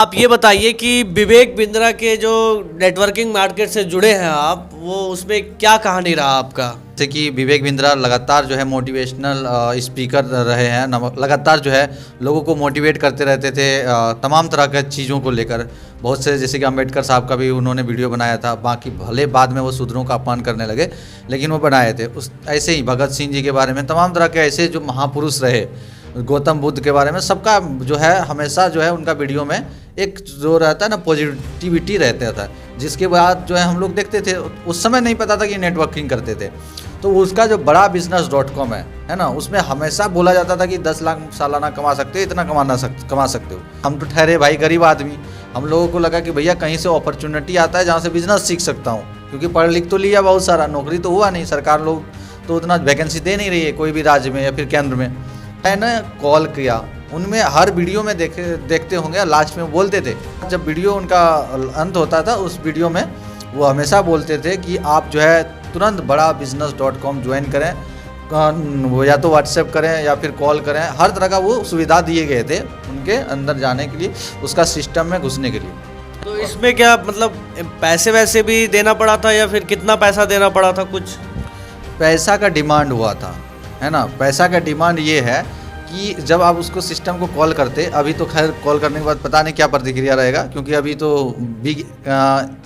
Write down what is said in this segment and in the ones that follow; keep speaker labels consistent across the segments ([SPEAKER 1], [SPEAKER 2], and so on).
[SPEAKER 1] आप ये बताइए कि विवेक बिंद्रा के जो नेटवर्किंग मार्केट से जुड़े हैं आप, वो उसमें क्या कहानी रहा आपका?
[SPEAKER 2] जैसे कि विवेक बिंद्रा लगातार जो है मोटिवेशनल स्पीकर रहे हैं, लगातार जो है लोगों को मोटिवेट करते रहते थे तमाम तरह के चीज़ों को लेकर। बहुत से जैसे कि अम्बेडकर साहब का भी उन्होंने वीडियो बनाया था, बाकी भले बाद में वो शूद्रों का अपमान करने लगे, लेकिन वो बनाए थे। उस ऐसे ही भगत सिंह जी के बारे में, तमाम तरह के ऐसे जो महापुरुष रहे, गौतम बुद्ध के बारे में, सबका जो है हमेशा जो है उनका वीडियो में एक जो रहता है ना पॉजिटिविटी रहता था, जिसके बाद जो है हम लोग देखते थे। उस समय नहीं पता था कि नेटवर्किंग करते थे। तो उसका जो बड़ा business.com है ना, उसमें हमेशा बोला जाता था कि 10 लाख सालाना कमा सकते हो, इतना कमा सकते हो। हम तो ठहरे भाई गरीब आदमी, हम लोगों को लगा कि भैया कहीं से अपॉर्चुनिटी आता है जहाँ से बिजनेस सीख सकता हूँ, क्योंकि पढ़ लिख तो लिया बहुत सारा, नौकरी तो हुआ नहीं, सरकार लोग तो उतना वैकेंसी दे नहीं रही है कोई भी राज्य में या फिर केंद्र में, है ना। कॉल किया, उनमें हर वीडियो में देखते होंगे लास्ट में बोलते थे, जब वीडियो उनका अंत होता था उस वीडियो में वो हमेशा बोलते थे कि आप जो है तुरंत बड़ा business.com ज्वाइन करें, या तो व्हाट्सएप करें या फिर कॉल करें। हर तरह का वो सुविधा दिए गए थे उनके अंदर जाने के लिए, उसका सिस्टम में घुसने के लिए।
[SPEAKER 1] तो इसमें क्या मतलब पैसे वैसे भी देना पड़ा था या फिर कितना पैसा देना पड़ा था? कुछ
[SPEAKER 2] पैसा का डिमांड हुआ था, है ना। पैसा का डिमांड ये है कि जब आप उसको सिस्टम को कॉल करते, अभी तो खैर कॉल करने के बाद पता नहीं क्या प्रतिक्रिया रहेगा, क्योंकि अभी तो बिग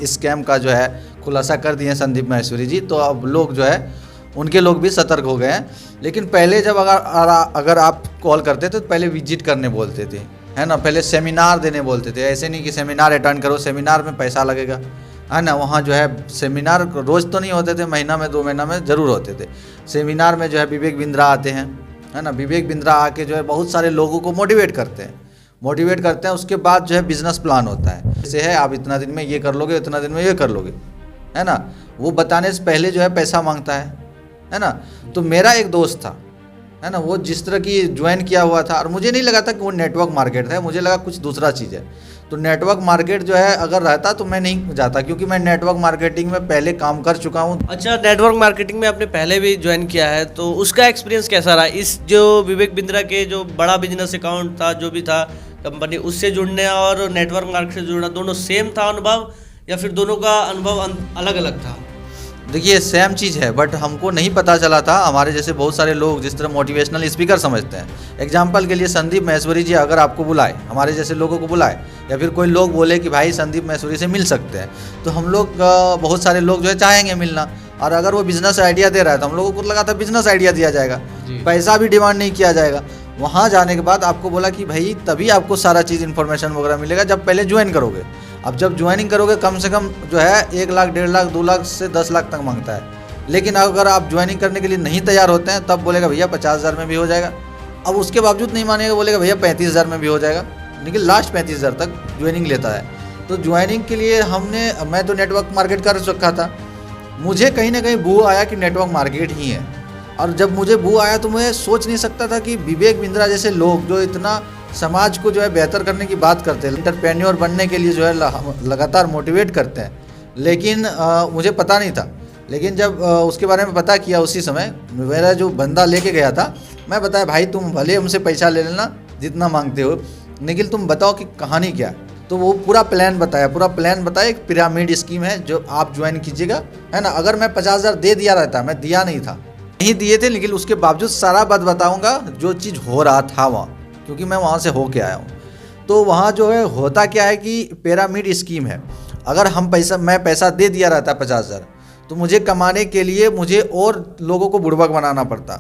[SPEAKER 2] स्कैम का जो है खुलासा कर दिए संदीप माहेश्वरी जी, तो अब लोग जो है उनके लोग भी सतर्क हो गए हैं। लेकिन पहले जब अगर आप कॉल करते थे तो पहले विजिट करने बोलते थे, है ना, पहले सेमिनार देने बोलते थे। ऐसे नहीं कि सेमिनार अटेंड करो, सेमिनार में पैसा लगेगा, है ना। वहाँ जो है सेमिनार रोज़ तो नहीं होते थे, महीना में 2 महीना में ज़रूर होते थे। सेमिनार में जो है विवेक बिंद्रा आते हैं, है ना। विवेक बिंद्रा आके जो है बहुत सारे लोगों को मोटिवेट करते हैं। उसके बाद जो है बिजनेस प्लान होता है, जैसे है आप इतना दिन में ये कर लोगे, इतना दिन में ये कर लोगे, है ना। वो बताने से पहले जो है पैसा मांगता है ना। तो मेरा एक दोस्त था, है ना, वो जिस तरह की ज्वाइन किया हुआ था, और मुझे नहीं लगा था कि वो नेटवर्क मार्केट है, मुझे लगा कुछ दूसरा चीज़ है। तो नेटवर्क मार्केट जो है अगर रहता तो मैं नहीं जाता, क्योंकि मैं नेटवर्क मार्केटिंग में पहले काम कर चुका हूँ।
[SPEAKER 1] अच्छा, नेटवर्क मार्केटिंग में आपने पहले भी ज्वाइन किया है, तो उसका एक्सपीरियंस कैसा रहा? इस जो विवेक बिंद्रा के जो बड़ा बिजनेस अकाउंट था, जो भी था कंपनी, उससे जुड़ने और नेटवर्क मार्केट से जुड़ना, दोनों सेम था अनुभव या फिर दोनों का अनुभव अलग अलग था?
[SPEAKER 2] देखिए सेम चीज़ है, बट हमको नहीं पता चला था। हमारे जैसे बहुत सारे लोग जिस तरह मोटिवेशनल स्पीकर समझते हैं, एग्जाम्पल के लिए संदीप माहेश्वरी जी अगर आपको बुलाए, हमारे जैसे लोगों को बुलाए, या फिर कोई लोग बोले कि भाई संदीप माहेश्वरी से मिल सकते हैं, तो हम लोग बहुत सारे लोग जो है चाहेंगे मिलना। और अगर वो बिजनेस आइडिया दे रहा है तो हम लोगों को लगा था बिजनेस आइडिया दिया जाएगा, पैसा भी डिमांड नहीं किया जाएगा। वहाँ जाने के बाद आपको बोला कि भाई तभी आपको सारा चीज़ इन्फॉर्मेशन वगैरह मिलेगा जब पहले ज्वाइन करोगे। अब जब ज्वाइनिंग करोगे कम से कम जो है 1 लाख, 1.5 लाख, 2 लाख से 10 लाख तक मांगता है। लेकिन अगर आप ज्वाइनिंग करने के लिए नहीं तैयार होते हैं, तब बोलेगा भैया 50,000 में भी हो जाएगा। अब उसके बावजूद नहीं मानेगा, बोलेगा भैया 35,000 में भी हो जाएगा, लेकिन लास्ट 35,000 तक ज्वाइनिंग लेता है। तो ज्वाइनिंग के लिए मैं तो नेटवर्क मार्केट कर रखा था, मुझे कहीं ना कहीं बू आया कि नेटवर्क मार्केट ही है। और जब मुझे बू आया तो मैं सोच नहीं सकता था कि विवेक बिंद्रा जैसे लोग जो इतना समाज को जो है बेहतर करने की बात करते हैं, एंटरप्रेन्योर बनने के लिए जो है लगातार मोटिवेट करते हैं, लेकिन मुझे पता नहीं था। लेकिन जब उसके बारे में पता किया, उसी समय मेरा जो बंदा लेके गया था, मैं बताया भाई तुम भले हमसे पैसा ले लेना जितना मांगते हो, लेकिन तुम बताओ कि कहानी क्या है। तो वो पूरा प्लान बताया। एक पिरामिड स्कीम है जो आप ज्वाइन कीजिएगा, है ना। अगर मैं 50,000 दे दिया रहता, मैं दिया नहीं था, नहीं दिए थे, लेकिन उसके बावजूद सारा बात बताऊँगा जो चीज़ हो रहा था वहाँ, क्योंकि मैं वहाँ से होके आया हूँ। तो वहाँ जो है होता क्या है कि पिरामिड स्कीम है। अगर मैं पैसा दे दिया रहता 50,000, तो मुझे कमाने के लिए मुझे और लोगों को बुड़बक बनाना पड़ता।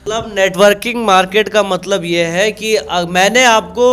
[SPEAKER 1] मतलब नेटवर्किंग मार्केट का मतलब ये है कि मैंने आपको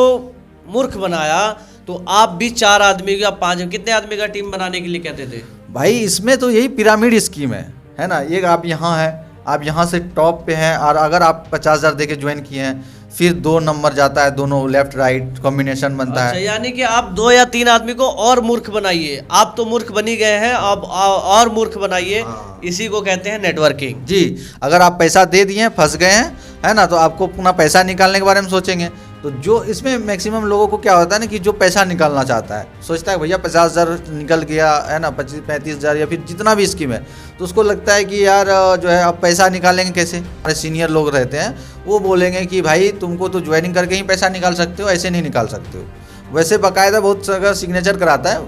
[SPEAKER 1] मूर्ख बनाया, तो आप भी 4 आदमी या 5, कितने आदमी का टीम बनाने के लिए कहते थे?
[SPEAKER 2] भाई इसमें तो यही पिरामिड स्कीम है ना। ये आप यहाँ हैं, आप यहाँ से टॉप पे हैं, और अगर आप 50,000 दे के ज्वाइन किए हैं, फिर 2 नंबर जाता है, दोनों लेफ्ट राइट कॉम्बिनेशन बनता है।
[SPEAKER 1] यानी कि आप 2 या 3 आदमी को और मूर्ख बनाइए। आप तो मूर्ख बनी गए हैं, अब और मूर्ख बनाइए। इसी को कहते हैं नेटवर्किंग
[SPEAKER 2] जी। अगर आप पैसा दे दिए हैं, फंस गए हैं, है ना, तो आपको अपना पैसा निकालने के बारे में सोचेंगे। तो जो इसमें मैक्सिमम लोगों को क्या होता है ना, कि जो पैसा निकालना चाहता है सोचता है भैया 50,000 निकल गया, है ना, 35,000 या फिर जितना भी स्कीम है, तो उसको लगता है कि यार जो है अब पैसा निकालेंगे कैसे। हमारे सीनियर लोग रहते हैं, वो बोलेंगे कि भाई तुमको तो ज्वाइनिंग करके ही पैसा निकाल सकते हो, ऐसे नहीं निकाल सकते हो। वैसे बाकायदा बहुत जगह सिग्नेचर कराता है,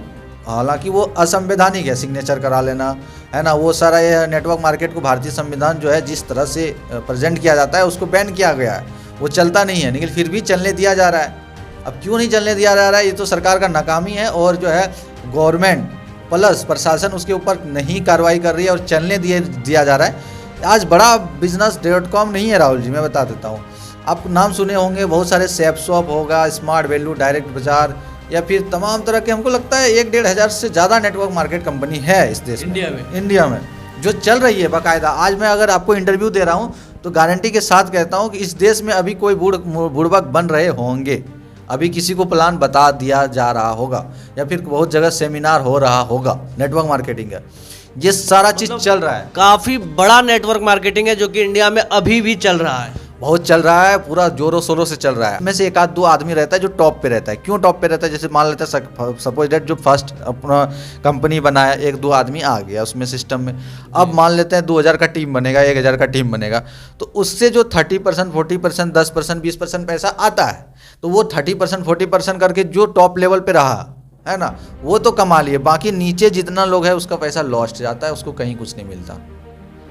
[SPEAKER 2] हालांकि वो असंवैधानिक है सिग्नेचर करा लेना, है ना। वो सारा ये नेटवर्क मार्केट को भारतीय संविधान जो है जिस तरह से प्रेजेंट किया जाता है उसको बैन किया गया है, वो चलता नहीं है, लेकिन फिर भी चलने दिया जा रहा है। अब क्यों नहीं चलने दिया जा रहा है, ये तो सरकार का नाकामी है, और जो है गवर्नमेंट प्लस प्रशासन उसके ऊपर नहीं कार्रवाई कर रही है और चलने दिया जा रहा है। आज बड़ा business.com नहीं है राहुल जी, मैं बता देता हूँ। आप नाम सुने होंगे, बहुत सारे सेफ शॉप होगा, स्मार्ट वैल्यू, डायरेक्ट बाजार, या फिर तमाम तरह के, हमको लगता है 1-1.5 हज़ार से ज़्यादा नेटवर्क मार्केट कंपनी है इस देश में, इंडिया में जो चल रही है बाकायदा। आज मैं अगर आपको इंटरव्यू दे रहा हूँ तो गारंटी के साथ कहता हूँ कि इस देश में अभी कोई बुड़बक बन रहे होंगे, अभी किसी को प्लान बता दिया जा रहा होगा, या फिर बहुत जगह सेमिनार हो रहा होगा नेटवर्क मार्केटिंग का। ये सारा चीज़ चल रहा है,
[SPEAKER 1] काफ़ी बड़ा नेटवर्क मार्केटिंग है जो कि इंडिया में अभी भी चल रहा है,
[SPEAKER 2] बहुत चल रहा है, पूरा जोरों शोरों से चल रहा है। में से 1-2 आदमी रहता है जो टॉप पे रहता है। क्यों टॉप पे रहता है? जैसे मान लेते हैं सपोज डेट जो फर्स्ट अपना कंपनी बनाया, 1-2 आदमी आ गया उसमें सिस्टम में। अब मान लेते हैं 2000 का टीम बनेगा, 1000 का टीम बनेगा, तो उससे जो 30%, 40%, 10%, 20% पैसा आता है, तो वो 30%, 40% करके जो टॉप लेवल पे रहा है ना, वो तो कमा लिए, बाकी नीचे जितना लोग है उसका पैसा लॉस्ट जाता है, उसको कहीं कुछ नहीं मिलता।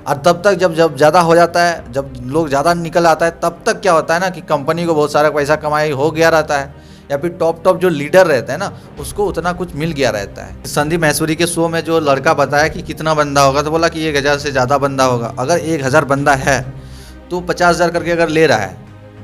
[SPEAKER 2] और तब तक जब ज़्यादा हो जाता है, जब लोग ज़्यादा निकल आता है, तब तक क्या होता है ना कि कंपनी को बहुत सारा पैसा कमाई हो गया रहता है, या फिर टॉप जो लीडर रहता है ना उसको उतना कुछ मिल गया रहता है। संदीप महेश्वरी के शो में जो लड़का बताया कि कितना बंदा होगा, तो बोला कि 1000 से ज़्यादा बंदा होगा। अगर 1000 बंदा है तो 50,000 करके अगर ले रहा है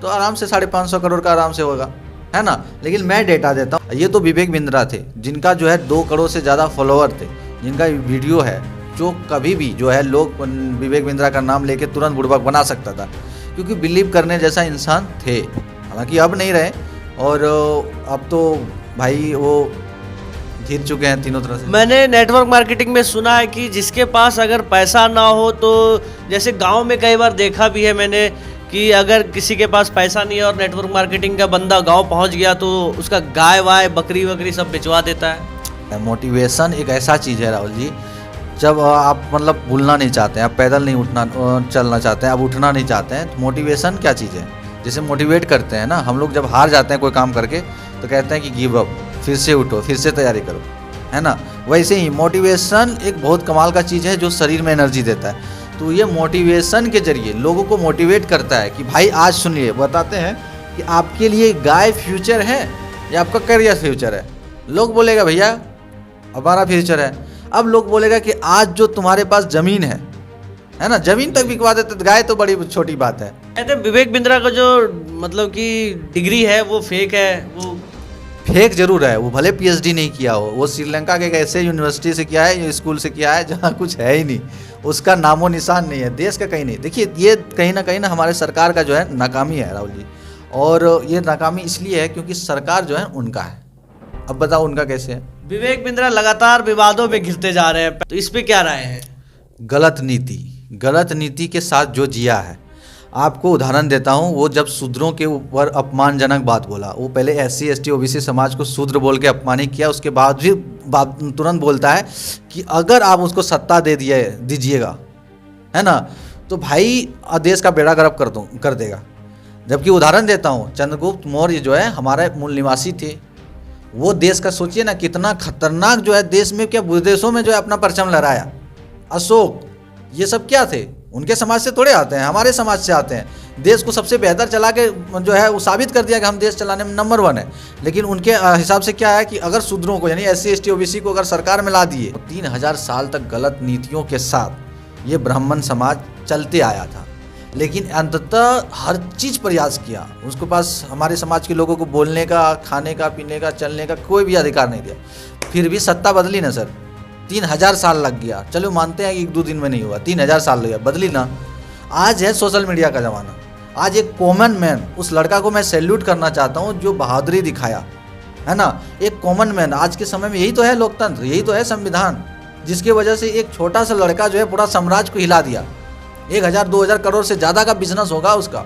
[SPEAKER 2] तो आराम से 550 करोड़ का आराम से होगा, है ना। लेकिन मैं डेटा देता हूँ, ये तो विवेक बिंद्रा थे जिनका जो है 2 करोड़ से ज़्यादा फॉलोअर थे, जिनका वीडियो है, जो कभी भी जो है लोग विवेक बिंद्रा का नाम लेके तुरंत बुड़बक बना सकता था, क्योंकि बिलीव करने जैसा इंसान थे। हालांकि अब नहीं रहे, और अब तो भाई वो घिर चुके हैं तीनों तरह से।
[SPEAKER 1] मैंने नेटवर्क मार्केटिंग में सुना है कि जिसके पास अगर पैसा ना हो, तो जैसे गांव में कई बार देखा भी है मैंने कि अगर किसी के पास पैसा नहीं है और नेटवर्क मार्केटिंग का बंदा गांव पहुंच गया तो उसका गाय वाय बकरी वकरी सब बिचवा देता है।
[SPEAKER 2] मोटिवेशन एक ऐसा चीज़ है राहुल जी, जब आप मतलब भूलना नहीं चाहते हैं, आप पैदल नहीं चलना चाहते हैं, आप उठना नहीं चाहते हैं, तो मोटिवेशन क्या चीज़ है? जैसे मोटिवेट करते हैं ना हम लोग, जब हार जाते हैं कोई काम करके तो कहते हैं कि गिव अप, फिर से उठो, फिर से तैयारी करो, है ना। वैसे ही मोटिवेशन एक बहुत कमाल का चीज़ है जो शरीर में एनर्जी देता है। तो ये मोटिवेशन के जरिए लोगों को मोटिवेट करता है कि भाई आज सुनिए, बताते हैं कि आपके लिए गाय फ्यूचर है या आपका करियर फ्यूचर है। लोग बोलेगा भैया हमारा फ्यूचर है। अब लोग बोलेगा कि आज जो तुम्हारे पास ज़मीन है ना, ज़मीन तक बिकवा देते, गाय तो बड़ी छोटी बात है।
[SPEAKER 1] कहते हैं विवेक बिंद्रा का जो मतलब कि डिग्री है वो फेक है, वो
[SPEAKER 2] फेक जरूर है। वो भले पीएचडी नहीं किया हो, वो श्रीलंका के एक ऐसे यूनिवर्सिटी से किया है, स्कूल से किया है जहाँ कुछ है ही नहीं, उसका नामो निशान नहीं है, देश का कहीं नहीं। देखिए ये कहीं ना हमारे सरकार का जो है नाकामी है राहुल जी, और ये नाकामी इसलिए है क्योंकि सरकार जो है उनका है। अब बताओ उनका कैसे है?
[SPEAKER 1] विवेक बिंद्रा लगातार विवादों में घिरते जा रहे हैं, तो इस पे क्या राय है?
[SPEAKER 2] गलत नीति के साथ जो जिया है। आपको उदाहरण देता हूँ, वो जब शूद्रों के ऊपर अपमानजनक बात बोला, वो पहले SC ST OBC समाज को शूद्र बोल के अपमानित किया, उसके बाद भी तुरंत बोलता है कि अगर आप उसको सत्ता दीजिएगा, है ना, तो भाई देश का बेड़ा गर्क कर देगा। जबकि उदाहरण देता हूँ, चंद्रगुप्त मौर्य जो है हमारे मूल निवासी थे, वो देश का सोचिए ना कितना खतरनाक जो है देश में, क्या विदेशों में जो है अपना परचम लहराया। अशोक, ये सब क्या थे? उनके समाज से थोड़े आते हैं, हमारे समाज से आते हैं। देश को सबसे बेहतर चला के जो है वो साबित कर दिया कि हम देश चलाने में नंबर 1 है। लेकिन उनके हिसाब से क्या है कि अगर शूद्रों को यानी SC ST OBC को अगर सरकार में ला दिए, तो 3000 साल तक गलत नीतियों के साथ ये ब्राह्मण समाज चलते आया था। लेकिन अंततः हर चीज़ प्रयास किया, उसके पास हमारे समाज के लोगों को बोलने का, खाने का, पीने का, चलने का कोई भी अधिकार नहीं दिया। फिर भी सत्ता बदली ना सर, 3000 साल लग गया। चलो मानते हैं कि 1-2 दिन में नहीं हुआ, 3000 साल लग गया, बदली ना। आज है सोशल मीडिया का ज़माना। आज एक कॉमन मैन, उस लड़का को मैं सैल्यूट करना चाहता हूँ जो बहादुरी दिखाया, है ना। एक कॉमन मैन, आज के समय में यही तो है लोकतंत्र, यही तो है संविधान, जिसकी वजह से एक छोटा सा लड़का जो है पूरा साम्राज्य को हिला दिया। 1000-2000 करोड़ से ज़्यादा का बिजनेस होगा उसका,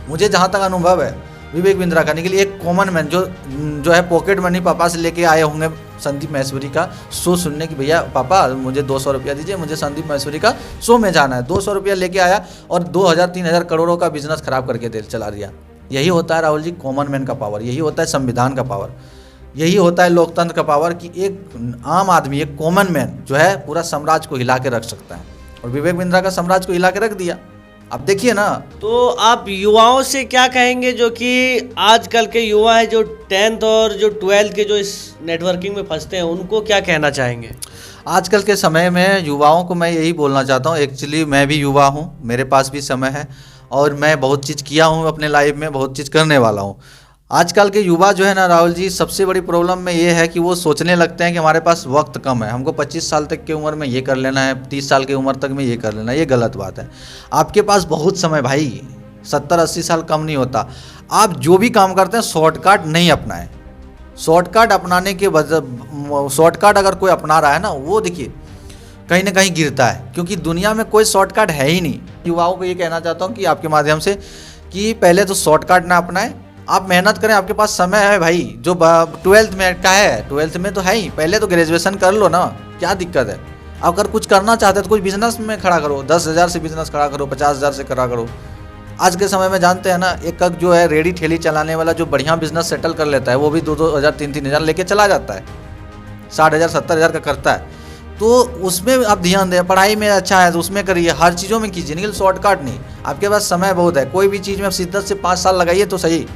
[SPEAKER 2] मुझे जहाँ तक अनुभव है विवेक बिंद्रा का। निकली एक कॉमन मैन जो है पॉकेट मनी पापा से लेके आए होंगे संदीप महेश्वरी का शो सुनने की, भैया पापा मुझे 200 रुपया दीजिए, मुझे संदीप महेश्वरी का शो में जाना है। 200 रुपया लेके आया और 2000-3000 करोड़ों का बिजनेस खराब करके चला दिया। यही होता है राहुल जी कॉमन मैन का पावर, यही होता है संविधान का पावर। यही होता है लोकतंत्र का पावर कि एक आम आदमी, एक कॉमन मैन जो है पूरा साम्राज्य को हिला के रख सकता है, और विवेक बिंद्रा का साम्राज्य को हिला के रख दिया। अब देखिए ना।
[SPEAKER 1] तो आप युवाओं से क्या कहेंगे जो कि आजकल के युवा है, जो 10th और जो 12th के जो इस नेटवर्किंग में फंसते हैं, उनको क्या कहना चाहेंगे?
[SPEAKER 2] आजकल के समय में युवाओं को मैं यही बोलना चाहता हूँ, एक्चुअली मैं भी युवा हूँ, मेरे पास भी समय है और मैं बहुत चीज़ किया हूँ अपने लाइफ में, बहुत चीज़ करने वाला हूँ। आजकल के युवा जो है ना राहुल जी, सबसे बड़ी प्रॉब्लम में ये है कि वो सोचने लगते हैं कि हमारे पास वक्त कम है, हमको 25 साल तक की उम्र में ये कर लेना है, 30 साल की उम्र तक में ये कर लेना है। ये गलत बात है। आपके पास बहुत समय भाई, 70-80 साल कम नहीं होता। आप जो भी काम करते हैं शॉर्टकट नहीं अपनाएं। शॉर्टकट अपनाने के वजह, शॉर्टकट अगर कोई अपना रहा है ना, वो देखिए कहीं ना कहीं गिरता है, क्योंकि दुनिया में कोई शॉर्टकट है ही नहीं। युवाओं को ये कहना चाहता हूँ कि आपके माध्यम से कि पहले तो शॉर्टकट ना अपनाएं, आप मेहनत करें, आपके पास समय है भाई। जो 12th में का है, 12th में तो है ही, पहले तो ग्रेजुएशन कर लो ना, क्या दिक्कत है। अगर कुछ करना चाहते हो तो कुछ बिजनेस में खड़ा करो, 10,000 से बिजनेस खड़ा करो, 50,000 से खड़ा करो। आज के समय में जानते हैं ना, एक जो है रेडी ठेली चलाने वाला जो बढ़िया बिजनेस सेटल कर लेता है, वो भी 2,000 3,000 लेके चला जाता है, 60,000 70,000 का करता है। तो उसमें आप ध्यान दें, पढ़ाई में अच्छा है तो उसमें करिए, हर चीज़ों में कीजिए, लेकिन शॉर्टकट नहीं। आपके पास समय बहुत है, कोई भी चीज़ में आप शिद्दत से 5 साल लगाइए तो सही।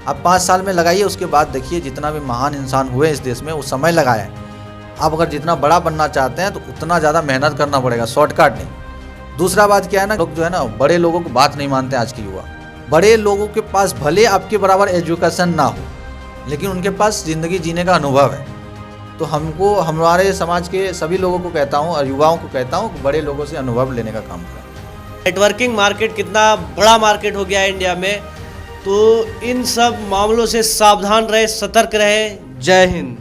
[SPEAKER 2] आप 5 साल में लगाइए, उसके बाद देखिए जितना भी महान इंसान हुए इस देश में, वो समय लगाए हैं। आप अगर जितना बड़ा बनना चाहते हैं तो उतना ज़्यादा मेहनत करना पड़ेगा, शॉर्टकट नहीं। दूसरा बात क्या है ना, लोग जो है ना बड़े लोगों को बात नहीं मानते आज के युवा। बड़े लोगों के पास भले आपके बराबर एजुकेशन ना हो, लेकिन उनके पास ज़िंदगी जीने का अनुभव है। तो हमको, हमारे समाज के सभी लोगों को कहता हूँ और युवाओं को कहता हूँ कि बड़े लोगों से अनुभव लेने का काम करें।
[SPEAKER 1] नेटवर्किंग मार्केट कितना बड़ा मार्केट हो गया है इंडिया में, तो इन सब मामलों से सावधान रहे, सतर्क रहे। जय हिंद।